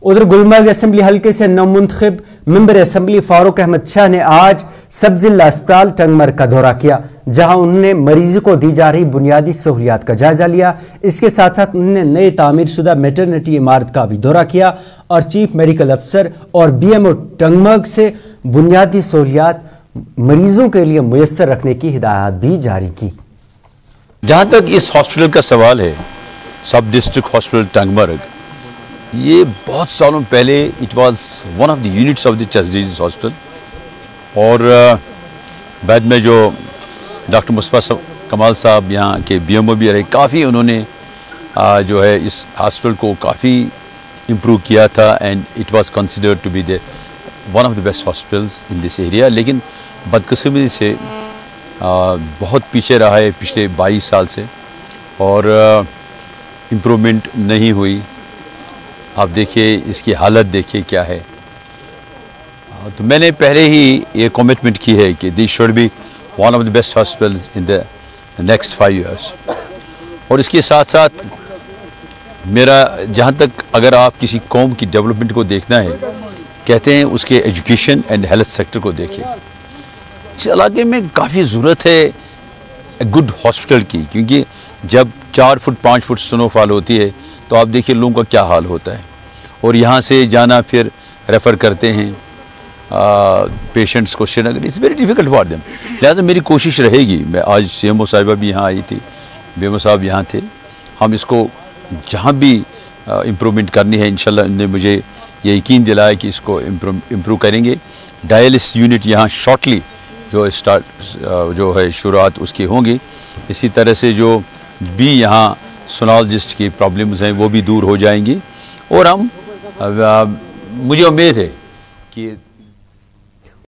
उधर गुलमर्ग असम्बली हल्के से नवमुंतखब मेंबर असम्बली फारूक अहमद शाह ने आज सब जिला अस्पताल टंगमर्ग का दौरा किया, जहां उन्होंने मरीजों को दी जा रही बुनियादी सहूलियात का जायजा लिया। इसके साथ साथ उन्होंने नए तामीर शुदा मेटरनिटी इमारत का भी दौरा किया और चीफ मेडिकल अफसर और BMO टंगमर्ग से बुनियादी सहूलियात मरीजों के लिए मुयस्सर रखने की हिदायत भी जारी की। जहाँ तक इस हॉस्पिटल का सवाल है, सब डिस्ट्रिक्ट हॉस्पिटल टंगमर्ग, ये बहुत सालों पहले it was one of the units of the chest disease hospital, और बाद में जो डॉक्टर मुस्तफा कमाल साहब यहाँ के BMO भी रहे, काफ़ी उन्होंने जो है इस हॉस्पिटल को काफ़ी इम्प्रूव किया था and it was considered to be the one of the best hospitals in this area. लेकिन बदकिस्मती से बहुत पीछे रहा है पिछले 22 साल से और इम्प्रूवमेंट नहीं हुई। आप देखिए इसकी हालत देखिए क्या है। तो मैंने पहले ही ये कमिटमेंट की है कि this should be one of the best hospitals in the next 5 years। और इसके साथ साथ मेरा जहाँ तक अगर आप किसी कौम की डेवलपमेंट को देखना है, कहते हैं उसके एजुकेशन एंड हेल्थ सेक्टर को देखिए। इस इलाके में काफ़ी ज़रूरत है गुड हॉस्पिटल की, क्योंकि जब 4 फुट 5 फुट स्नोफॉल होती है तो आप देखिए लोगों का क्या हाल होता है, और यहाँ से जाना फिर रेफ़र करते हैं पेशेंट्स को Srinagar, it's very difficult for them. लिहाजा मेरी कोशिश रहेगी, मैं आज CMO साहिबा भी यहाँ आई थी, BMO साहब यहाँ थे, हम इसको जहाँ भी इम्प्रूवमेंट करनी है इंशाल्लाह ने मुझे ये यकीन दिलाया कि इसको इम्प्रूव करेंगे। डायलिसिस यूनिट यहाँ शॉर्टली जो है शुरुआत उसकी होंगी। इसी तरह से जो भी यहाँ सोनोलॉजिस्ट की प्रॉब्लम्स हैं वो भी दूर हो जाएंगी, और हम मुझे उम्मीद है कि